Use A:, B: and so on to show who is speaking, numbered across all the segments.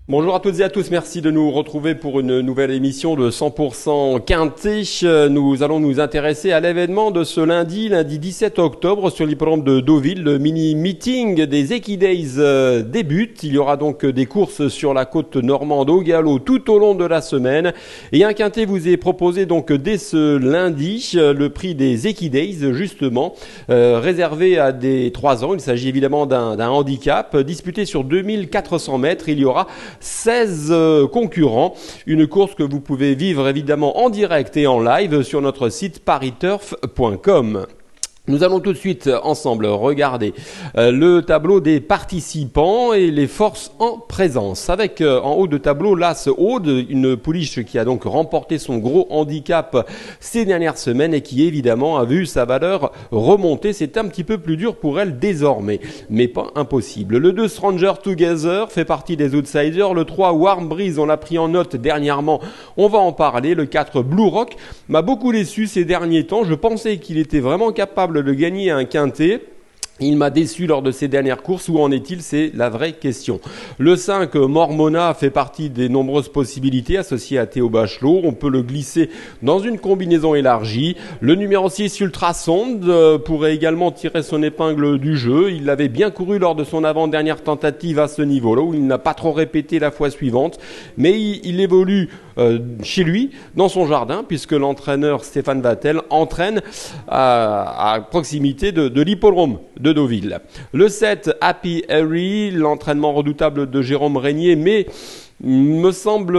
A: Bonjour à toutes et à tous, merci de nous retrouver pour une nouvelle émission de 100% Quintet. Nous allons nous intéresser à l'événement de ce lundi 17 octobre sur l'hippodrome de Deauville. Le mini-meeting des Equidays débute. Il y aura donc des courses sur la côte normande au galop tout au long de la semaine. Et un Quintet vous est proposé donc dès ce lundi, le prix des Equidays justement, réservé à des 3 ans. Il s'agit évidemment d'un handicap. Disputé sur 2400 mètres, il y aura 16 concurrents, une course que vous pouvez vivre évidemment en direct et en live sur notre site pariturf.com. Nous allons tout de suite ensemble regarder le tableau des participants et les forces en présence. Avec en haut de tableau l'As Aude, une pouliche qui a donc remporté son gros handicap ces dernières semaines et qui évidemment a vu sa valeur remonter. C'est un petit peu plus dur pour elle désormais, mais pas impossible. Le 2 Stranger Together fait partie des outsiders. Le 3 Warm Breeze, on l'a pris en note dernièrement, on va en parler. Le 4 Blue Rock m'a beaucoup déçu ces derniers temps. Je pensais qu'il était vraiment capable de gagner un quintet. Il m'a déçu lors de ses dernières courses. Où en est-il? C'est la vraie question. Le 5, Mormona, fait partie des nombreuses possibilités associées à Théo Bachelot. On peut le glisser dans une combinaison élargie. Le numéro 6, Ultrasound, pourrait également tirer son épingle du jeu. Il l'avait bien couru lors de son avant-dernière tentative à ce niveau-là, où il n'a pas trop répété la fois suivante. Mais il évolue chez lui, dans son jardin, puisque l'entraîneur Stéphane Vattel entraîne à proximité de l'hippodrome de Deauville. Le 7, Happy Harry, l'entraînement redoutable de Jérôme Régnier, mais me semble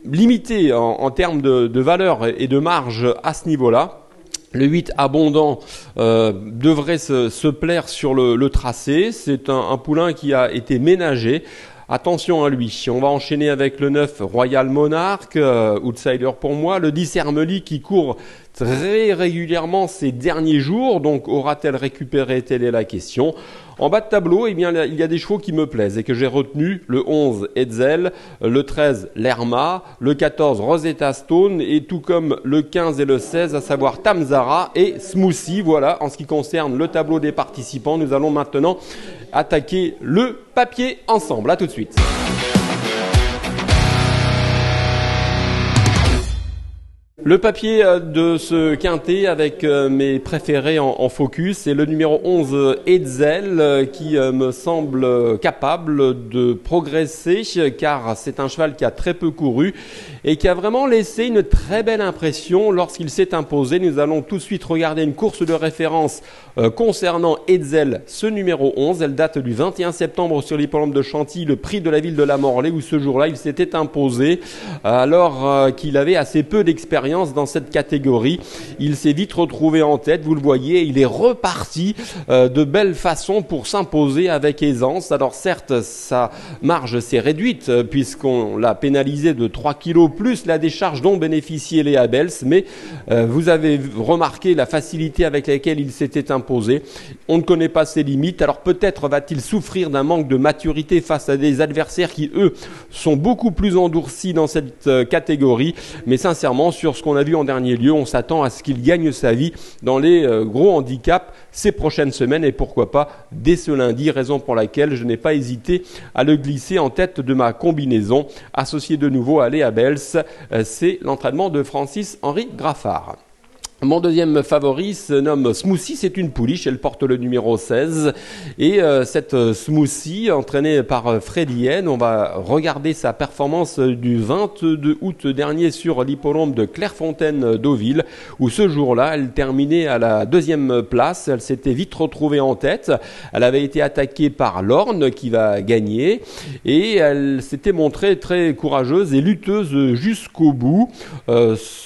A: limité en termes de valeur et de marge à ce niveau-là. Le 8, Abondant, devrait se plaire sur le tracé. C'est un poulain qui a été ménagé. Attention à lui. On va enchaîner avec le 9, Royal Monarch, outsider pour moi. Le 10, Hermely, qui court très régulièrement ces derniers jours. Donc aura-t-elle récupéré? Telle est la question. En bas de tableau, eh bien, il y a des chevaux qui me plaisent et que j'ai retenu. Le 11, Hetzel, le 13, Lerma, le 14, Rosetta Stone et tout comme le 15 et le 16, à savoir Tamzara et Smoothie. Voilà, en ce qui concerne le tableau des participants, nous allons maintenant attaquer le papier ensemble. À tout de suite. Le papier de ce quintet avec mes préférés en focus, c'est le numéro 11 Hetzel qui me semble capable de progresser car c'est un cheval qui a très peu couru et qui a vraiment laissé une très belle impression lorsqu'il s'est imposé. Nous allons tout de suite regarder une course de référence concernant Hetzel, ce numéro 11. Elle date du 21 septembre sur l'hippodrome de Chantilly, le prix de la ville de la Morlaix, où ce jour-là il s'était imposé alors qu'il avait assez peu d'expérience dans cette catégorie. Il s'est vite retrouvé en tête, vous le voyez, il est reparti de belle façon pour s'imposer avec aisance. Alors certes, sa marge s'est réduite puisqu'on l'a pénalisé de 3 kilos plus la décharge dont bénéficiait Léa Bels, mais vous avez remarqué la facilité avec laquelle il s'était imposé. On ne connaît pas ses limites, alors peut-être va-t-il souffrir d'un manque de maturité face à des adversaires qui, eux, sont beaucoup plus endurcis dans cette catégorie, mais sincèrement, sur ce qu'on a vu en dernier lieu, on s'attend à ce qu'il gagne sa vie dans les gros handicaps ces prochaines semaines et pourquoi pas dès ce lundi, raison pour laquelle je n'ai pas hésité à le glisser en tête de ma combinaison, associé de nouveau à Léa Bels. C'est l'entraînement de Francis-Henri Graffard. Mon deuxième favori se nomme Smoothie, c'est une pouliche, elle porte le numéro 16 et cette Smoothie, entraînée par Freddy Hen, on va regarder sa performance du 22 août dernier sur l'hippodrome de Clairefontaine-Deauville où ce jour-là, elle terminait à la deuxième place, elle s'était vite retrouvée en tête, elle avait été attaquée par Lorne qui va gagner et elle s'était montrée très courageuse et lutteuse jusqu'au bout.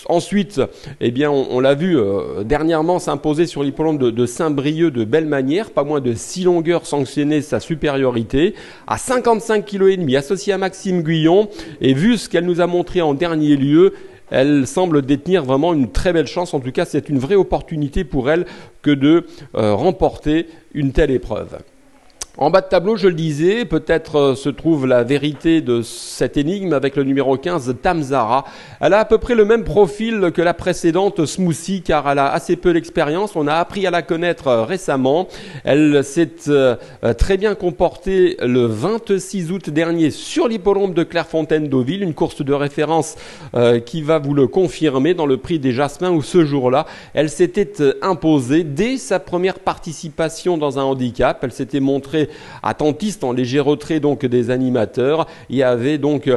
A: Ensuite, eh bien, on l'a vu dernièrement s'imposer sur l'hippodrome de Saint-Brieuc de belle manière, pas moins de 6 longueurs sanctionnées sa supériorité, à 55,5 kg associé à Maxime Guyon, et vu ce qu'elle nous a montré en dernier lieu, elle semble détenir vraiment une très belle chance. En tout cas, c'est une vraie opportunité pour elle que de remporter une telle épreuve. En bas de tableau, je le disais, peut-être se trouve la vérité de cette énigme avec le numéro 15, Tamzara. Elle a à peu près le même profil que la précédente, Smoothie, car elle a assez peu d'expérience. On a appris à la connaître récemment. Elle s'est très bien comportée le 26 août dernier sur l'hippodrome de Clairefontaine-Deauville, une course de référence qui va vous le confirmer dans le prix des Jasmins, où ce jour-là, elle s'était imposée dès sa première participation dans un handicap. Elle s'était montrée attentiste en léger retrait donc des animateurs et avait donc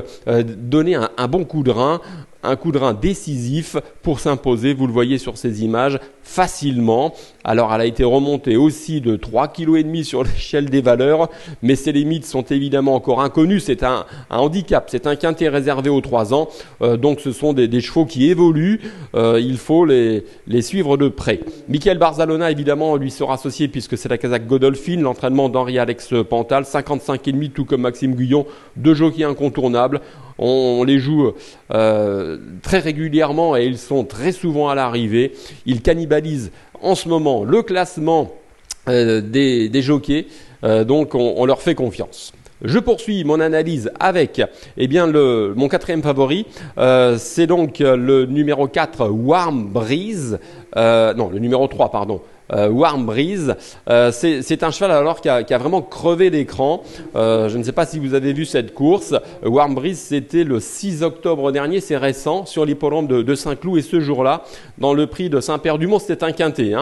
A: donné un bon coup de rein. Un coup de rein décisif pour s'imposer, vous le voyez sur ces images, facilement. Alors elle a été remontée aussi de 3,5 kg sur l'échelle des valeurs, mais ses limites sont évidemment encore inconnues. C'est un handicap, c'est un quintet réservé aux 3 ans, donc ce sont des chevaux qui évoluent, il faut les suivre de près. Michael Barzalona évidemment lui sera associé puisque c'est la Kazakh Godolphin, l'entraînement d'Henri-Alex Pantal, 55,5 tout comme Maxime Guyon, 2 jockeys incontournables. On les joue très régulièrement et ils sont très souvent à l'arrivée. Ils cannibalisent en ce moment le classement des jockeys, donc on leur fait confiance. Je poursuis mon analyse avec mon quatrième favori, c'est donc le numéro 4, Warm Breeze, le numéro 3, pardon. Warm Breeze, c'est un cheval alors qui a vraiment crevé l'écran. Je ne sais pas si vous avez vu cette course. Warm Breeze, c'était le 6 octobre dernier, c'est récent, sur l'hippodrome de Saint-Cloud, et ce jour-là, dans le prix de Saint-Père-du-Mont, c'était un quintet.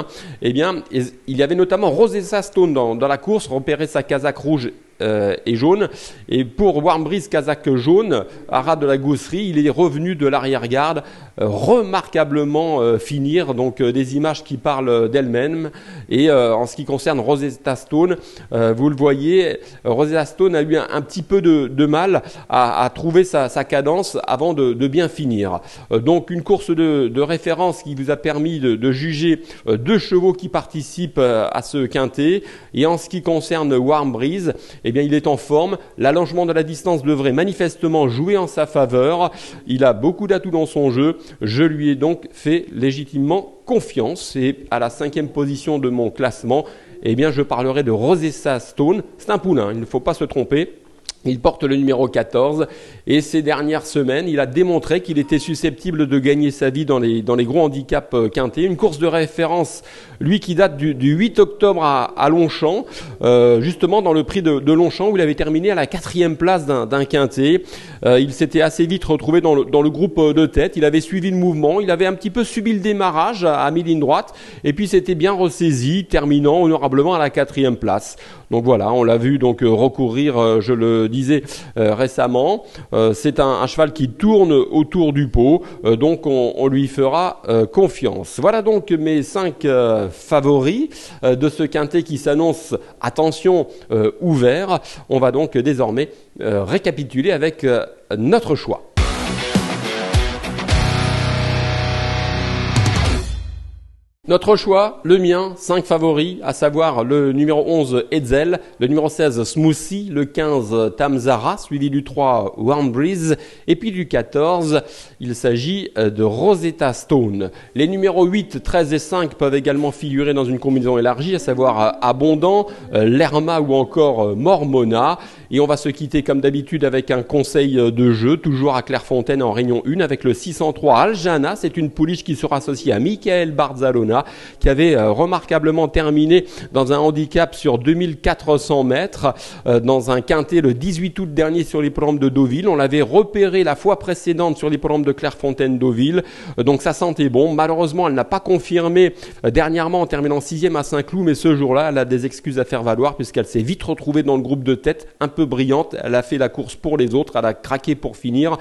A: Il y avait notamment Rosetta Stone dans la course, repérer sa casaque rouge et jaune. Et pour Warm Breeze, casaque jaune, Arad de la Gousserie, il est revenu de l'arrière-garde, remarquablement finir, donc des images qui parlent d'elles-mêmes. Et en ce qui concerne Rosetta Stone, vous le voyez, Rosetta Stone a eu un petit peu de mal à trouver sa cadence avant de bien finir. Donc une course de référence qui vous a permis de juger 2 chevaux qui participent à ce quintet. Et en ce qui concerne Warm Breeze, il est en forme. L'allongement de la distance devrait manifestement jouer en sa faveur. Il a beaucoup d'atouts dans son jeu. Je lui ai donc fait légitimement confiance. Et à la 5e position de mon classement, je parlerai de Rosetta Stone. C'est un poulain, il ne faut pas se tromper. Il porte le numéro 14 et ces dernières semaines, il a démontré qu'il était susceptible de gagner sa vie dans les gros handicaps quintés. Une course de référence, lui qui date du 8 octobre à Longchamp, justement dans le prix de Longchamp où il avait terminé à la 4e place d'un quintet. Il s'était assez vite retrouvé dans le groupe de tête. Il avait suivi le mouvement, il avait un petit peu subi le démarrage à mi-ligne droite et puis s'était bien ressaisi, terminant honorablement à la 4e place. Donc voilà, on l'a vu donc recourir, je le disais récemment, c'est un cheval qui tourne autour du pot, donc on lui fera confiance. Voilà donc mes 5 favoris de ce quintet qui s'annonce, attention, ouvert. On va donc désormais récapituler avec notre choix. Notre choix, le mien, 5 favoris, à savoir le numéro 11 Hetzel, le numéro 16 Smoothie, le 15 Tamzara, suivi du 3 Warm Breeze, et puis du 14, il s'agit de Rosetta Stone. Les numéros 8, 13 et 5 peuvent également figurer dans une combinaison élargie, à savoir Abondant, Lerma ou encore Mormona. Et on va se quitter comme d'habitude avec un conseil de jeu, toujours à Clairefontaine en Réunion 1, avec le 603 Aljana. C'est une pouliche qui sera associée à Michael Barzalona, qui avait remarquablement terminé dans un handicap sur 2400 mètres, dans un quintet le 18 août dernier sur l'hippodrome de Deauville. On l'avait repéré la fois précédente sur l'hippodrome de Clairefontaine-Deauville, donc ça sentait bon. Malheureusement, elle n'a pas confirmé dernièrement en terminant 6e à Saint-Cloud, mais ce jour-là, elle a des excuses à faire valoir puisqu'elle s'est vite retrouvée dans le groupe de tête, un peu brillante. Elle a fait la course pour les autres, elle a craqué pour finir.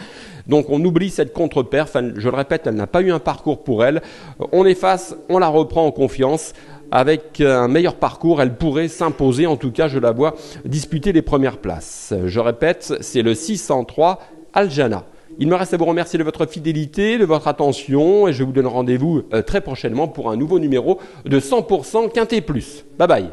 A: Donc on oublie cette contre-perf. Je le répète, elle n'a pas eu un parcours pour elle. On efface, on la reprend en confiance. Avec un meilleur parcours, elle pourrait s'imposer. En tout cas, je la vois disputer les premières places. Je répète, c'est le 603 Aljana. Il me reste à vous remercier de votre fidélité, de votre attention, et je vous donne rendez-vous très prochainement pour un nouveau numéro de 100% Quintet Plus. Bye bye.